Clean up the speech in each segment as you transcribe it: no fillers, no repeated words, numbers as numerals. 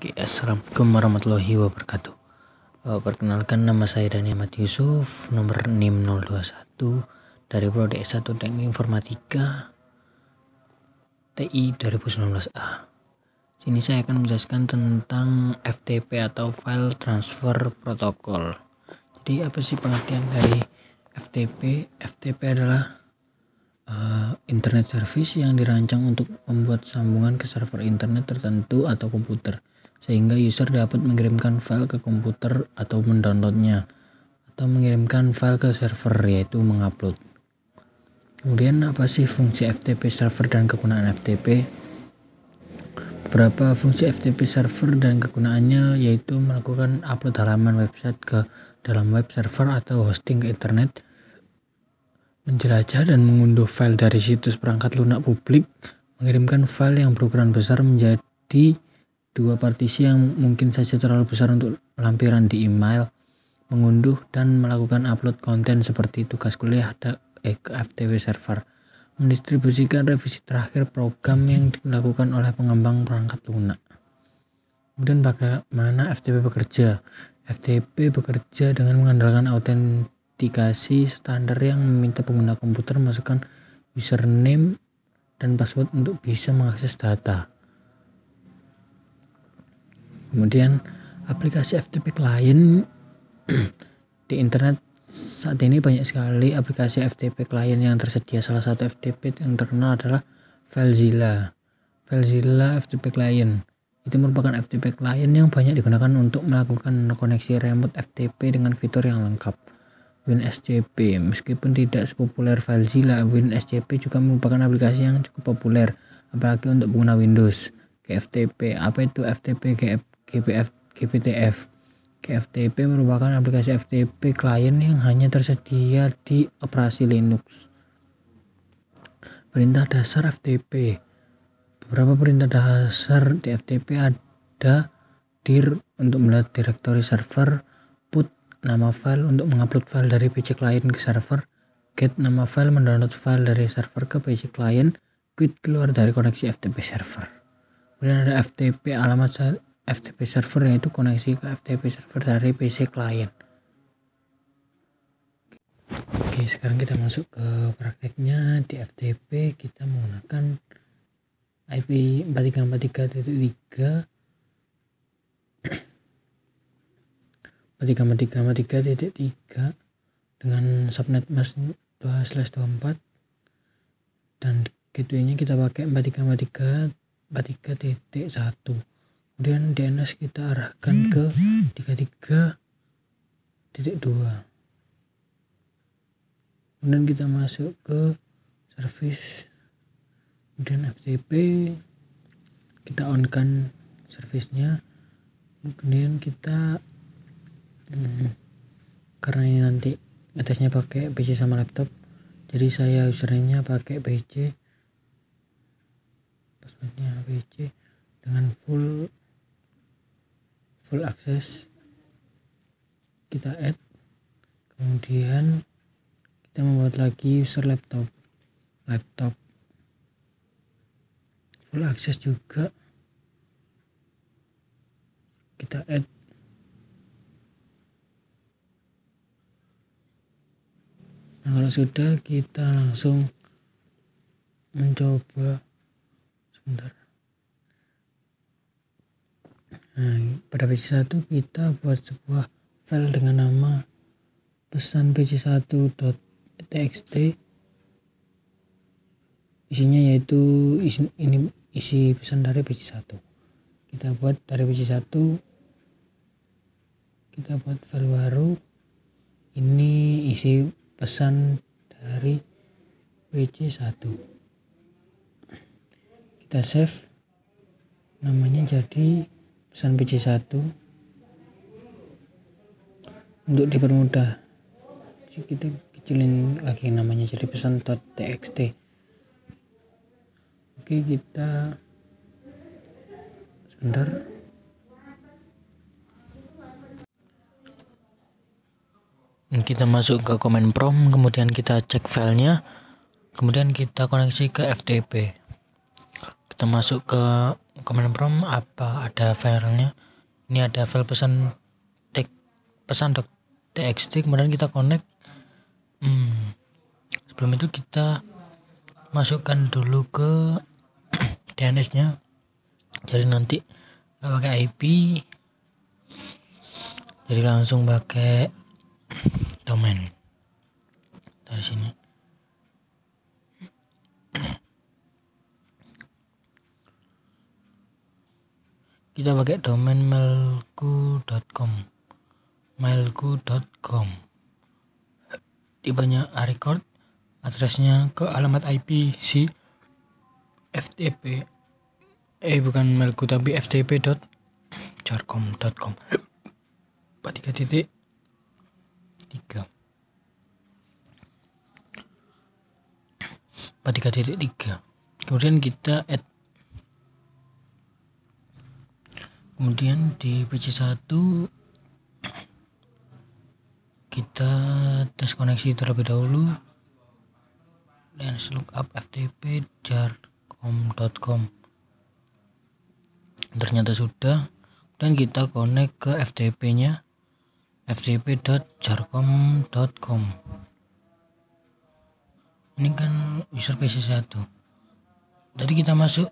Oke, assalamualaikum warahmatullahi wabarakatuh. Perkenalkan, nama saya Dani Ahmad Yusuf, nomor NIM 021 dari Prodi S1 Teknik Informatika TI 2019A. Sini saya akan menjelaskan tentang FTP atau File Transfer Protocol. Jadi apa sih pengertian dari FTP? FTP adalah internet service yang dirancang untuk membuat sambungan ke server internet tertentu atau komputer, sehingga user dapat mengirimkan file ke komputer atau mendownloadnya, atau mengirimkan file ke server, yaitu mengupload. Kemudian apa sih fungsi FTP server dan kegunaan FTP? Beberapa fungsi FTP server dan kegunaannya yaitu melakukan upload halaman website ke dalam web server atau hosting ke internet, menjelajah dan mengunduh file dari situs perangkat lunak publik, mengirimkan file yang berukuran besar menjadi dua partisi yang mungkin saja terlalu besar untuk lampiran di email, mengunduh dan melakukan upload konten seperti tugas kuliah ke FTP server, mendistribusikan revisi terakhir program yang dilakukan oleh pengembang perangkat lunak. Kemudian bagaimana FTP bekerja? FTP bekerja dengan mengandalkan autentikasi standar yang meminta pengguna komputer memasukkan username dan password untuk bisa mengakses data. Kemudian aplikasi FTP client di internet saat ini banyak sekali aplikasi FTP client yang tersedia. Salah satu FTP yang terkenal adalah FileZilla. FileZilla FTP client itu merupakan FTP client yang banyak digunakan untuk melakukan koneksi remote FTP dengan fitur yang lengkap. WinSCP, meskipun tidak sepopuler FileZilla, WinSCP juga merupakan aplikasi yang cukup populer, apalagi untuk pengguna Windows. GFTP, apa itu FTP? GPTF. GFTP merupakan aplikasi FTP client yang hanya tersedia di operasi Linux. Perintah dasar FTP. Beberapa perintah dasar di FTP ada dir untuk melihat direktori server, put nama file untuk mengupload file dari PC client ke server, get nama file mendownload file dari server ke PC client, quit keluar dari koneksi FTP server. Kemudian ada FTP alamat FTP server, yaitu koneksi ke FTP server dari PC client. Oke, sekarang kita masuk ke prakteknya. Di FTP kita menggunakan IP 4343.3 43.3 dengan subnet mask 2/24 dan gateway-nya kita pakai 43.1. Kemudian DNS kita arahkan ke 33.2. Kemudian kita masuk ke service, kemudian FTP kita on kan service-nya. Kemudian kita karena ini nanti ngetesnya pakai PC sama laptop, jadi saya username-nya pakai PC, passwordnya PC dengan full access. Kita add, kemudian kita membuat lagi user laptop full access juga, kita add. Nah, kalau sudah, kita langsung mencoba. Sebentar. Nah, pada PC1 kita buat sebuah file dengan nama pesan pc1.txt. Isinya yaitu isi pesan dari PC1. Kita buat dari PC1, kita buat file baru. Ini isi pesan dari PC1. Kita save, namanya jadi pesan PC1. Untuk dipermudah, kita kecilin lagi namanya jadi pesan.txt. Oke, kita sebentar. Kita masuk ke command prompt, kemudian kita cek filenya, kemudian kita koneksi ke FTP. Kita masuk ke command prompt apa ada filenya. Ini ada file pesan.txt, kemudian kita connect. Sebelum itu kita masukkan dulu ke DNS nya, jadi nanti nggak pakai IP, jadi langsung pakai domain dari sini. Kita pakai domain mailku.com. Di banyak record addressnya ke alamat IP si FTP, bukan mailku tapi ftp.jarkom.com 3.3. Kemudian kita add. Kemudian di PC1 kita tes koneksi terlebih dahulu dan lookup ftp jarkom.com. Ternyata sudah, dan kita connect ke FTP nya ftp.jarkom.com. Ini kan user PC1, jadi kita masuk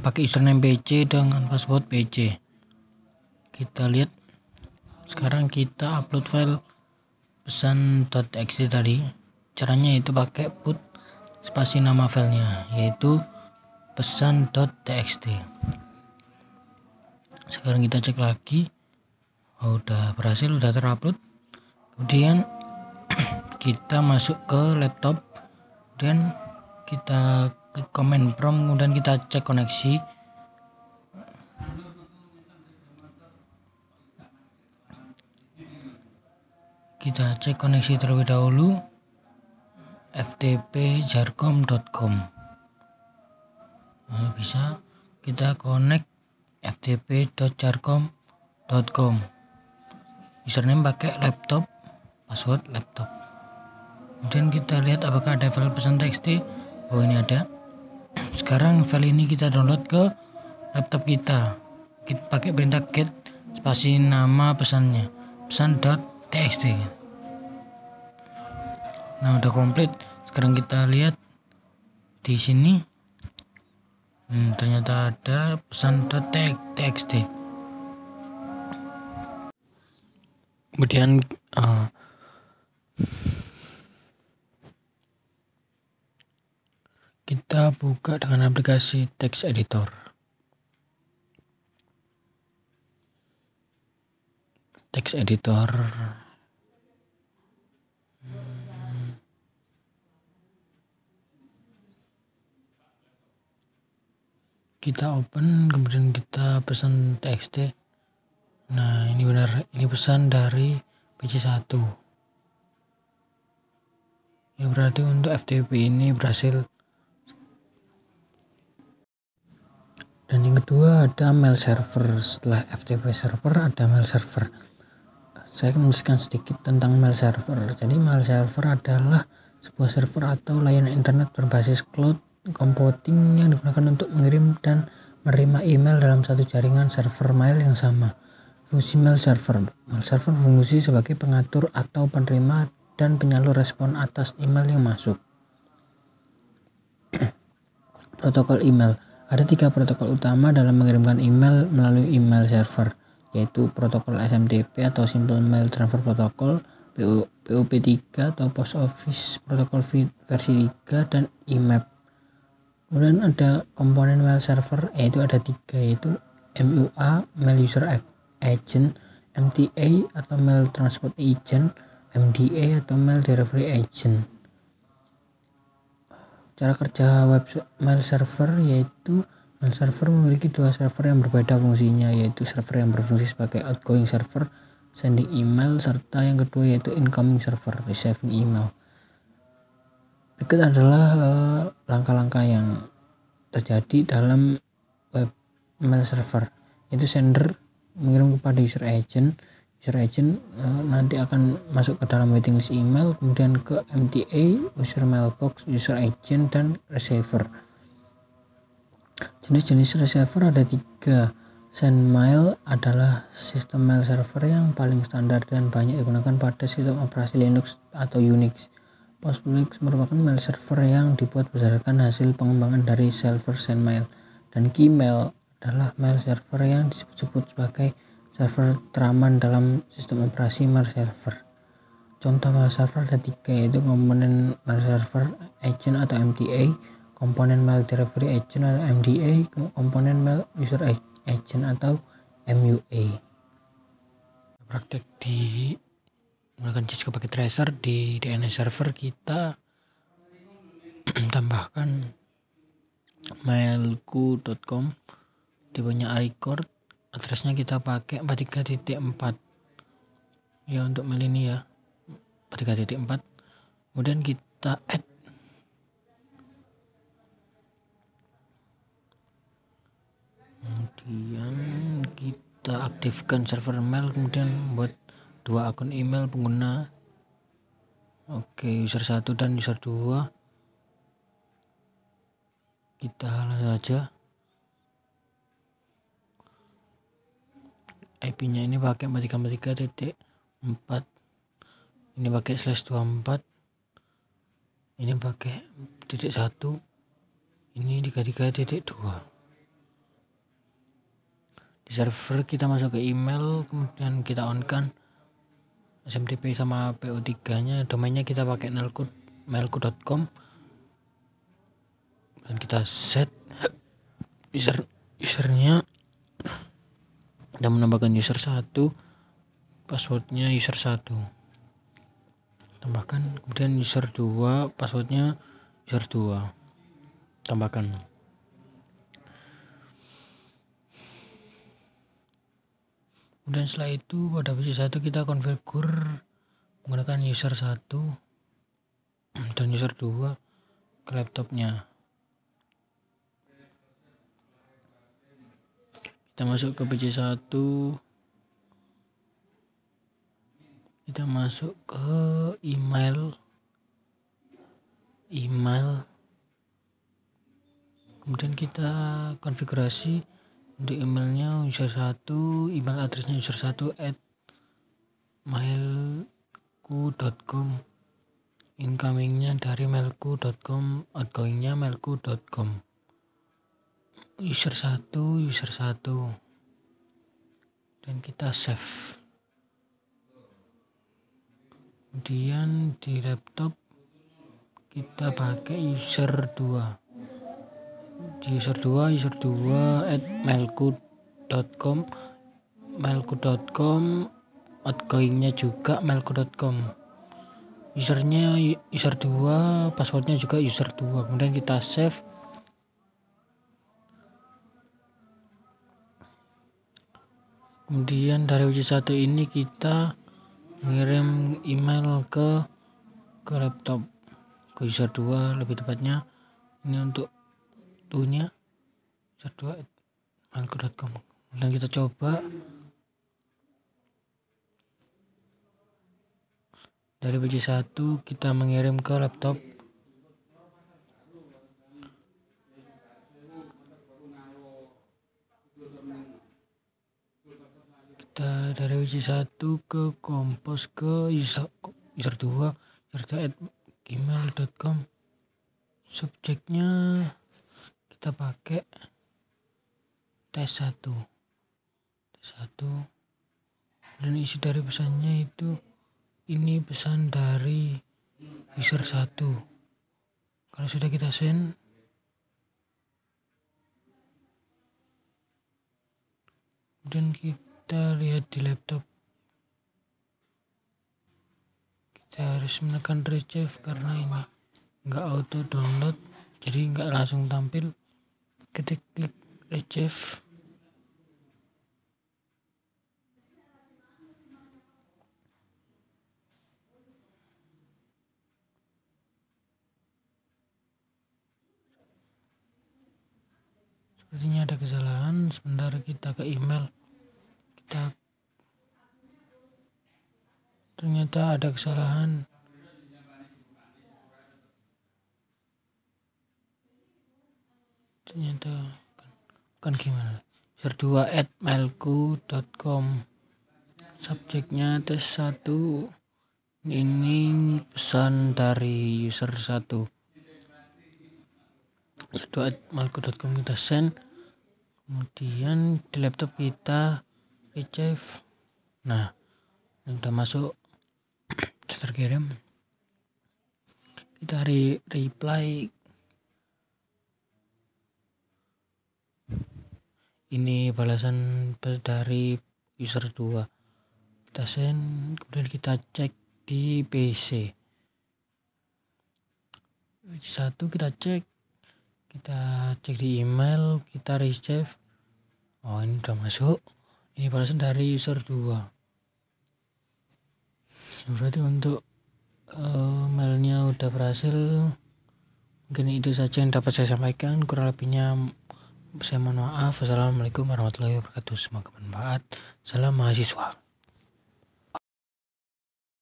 pakai username PC dengan password PC. Kita lihat sekarang, kita upload file pesan.txt tadi. Caranya itu pakai put spasi nama filenya, yaitu pesan.txt. Sekarang kita cek lagi, udah berhasil, udah terupload. Kemudian kita masuk ke laptop dan kita klik command prompt, kemudian kita cek koneksi. Kita cek koneksi terlebih dahulu ftp.jarkom.com. Bisa kita connect ftp.jarkom.com. Username pakai laptop, password laptop. Kemudian kita lihat apakah ada file pesan txt. Oh, ini ada. Sekarang file ini kita download ke laptop kita. Kita pakai perintah get spasi nama pesannya, pesan.txt. Nah, udah komplit. Sekarang kita lihat di sini. Ternyata ada pesan.txt. Kemudian kita buka dengan aplikasi text editor. Text editor. Kita open, kemudian kita pesan txt. Nah, ini benar, ini pesan dari PC1. Ya, berarti untuk FTP ini berhasil. Dan yang kedua ada mail server. Setelah FTP server ada mail server. Saya akan menjelaskan sedikit tentang mail server. Jadi mail server adalah sebuah server atau layanan internet berbasis cloud computing yang digunakan untuk mengirim dan menerima email dalam satu jaringan server mail yang sama. Fungsi mail server. Mail server berfungsi sebagai pengatur atau penerima dan penyalur respon atas email yang masuk. Protokol email. Ada 3 protokol utama dalam mengirimkan email melalui email server, yaitu protokol SMTP atau Simple Mail Transfer Protocol, POP3 atau Post Office Protocol versi 3, dan IMAP. Kemudian ada komponen mail server, yaitu ada 3, yaitu MUA, Mail User Agent, MTA atau Mail Transport Agent, MDA atau Mail Delivery Agent. Cara kerja web mail server, yaitu mail server memiliki 2 server yang berbeda fungsinya, yaitu server yang berfungsi sebagai outgoing server, sending email, serta yang kedua yaitu incoming server, receiving email. Berikut adalah langkah-langkah yang terjadi dalam web mail server, yaitu sender mengirim kepada user agent nanti akan masuk ke dalam waiting list email, kemudian ke MTA, user mailbox, user agent, dan receiver. Jenis-jenis receiver ada 3. SendMail adalah sistem mail server yang paling standar dan banyak digunakan pada sistem operasi Linux atau Unix. Postflix merupakan mail server yang dibuat berdasarkan hasil pengembangan dari server SendMail. Dan Gmail adalah mail server yang disebut-sebut sebagai server teraman dalam sistem operasi mail server. Contoh mail server ada 3, yaitu komponen mail server agent atau MTA, komponen mail delivery agent atau MDA, komponen mail user agent atau MUA. Praktek di menggunakan Cisco Packet Tracer di DNS server, kita tambahkan mailku.com, tipenya iCore, addressnya kita pakai 43.4 ya untuk mail ini ya, 43.4. kemudian kita add kemudian kita aktifkan server mail, kemudian buat 2 akun email pengguna. Oke, user 1 dan user 2 kita halo saja. IP nya ini pakai 43.4, ini pakai /24, ini pakai .1, ini 33.2. Di server kita masuk ke email, kemudian kita on kan SMTP sama PO3 nya, domainnya kita pakai mailku.com, dan kita set usernya, kita menambahkan user 1, passwordnya user 1 tambahkan, kemudian user 2, passwordnya user 2 tambahkan. Kemudian setelah itu pada PC 1 kita konfigur menggunakan user 1 dan user 2 ke laptopnya. Kita masuk ke PC 1, kita masuk ke email, kemudian kita konfigurasi untuk emailnya user 1, email addressnya user 1 @mailku.com, incomingnya dari mailku.com, outgoingnya mailku.com, user 1, dan kita save. Kemudian di laptop kita pakai user 2, di user 2 @mailku.com, outgoingnya juga mailku.com, usernya user 2, passwordnya juga user 2. Kemudian kita save. Kemudian dari PC1 ini kita mengirim email ke laptop, ke user 2 lebih tepatnya, ini untuk nya user 2 mailku.com. Dan kita coba dari PC1 kita mengirim ke laptop, kita dari PC1 ke compose ke user 2 @gmail.com, subjeknya kita pakai tes 1, dan isi dari pesannya itu, ini pesan dari user 1. Kalau sudah kita send, kemudian kita lihat di laptop, kita harus menekan retrieve karena ini nggak auto download, jadi nggak langsung tampil. Kita klik retrieve, sepertinya ada kesalahan. Sebentar, kita ke email, ternyata ada kesalahan. Ternyata kan gimana, user2@mailku.com, subjeknya tes 1, ini pesan dari user 1. user2@mailku.com kita send, kemudian di laptop kita receive. Nah, udah masuk, sudah terkirim, kita reply. Ini balasan dari user 2, kita send, kemudian kita cek di PC 1, kita cek di email, kita receive. Oh, ini udah masuk, ini balasan dari user 2. Berarti untuk mailnya udah berhasil. Mungkin itu saja yang dapat saya sampaikan, kurang lebihnya saya mohon maaf. Wassalamualaikum warahmatullahi wabarakatuh, semoga bermanfaat. Salam mahasiswa.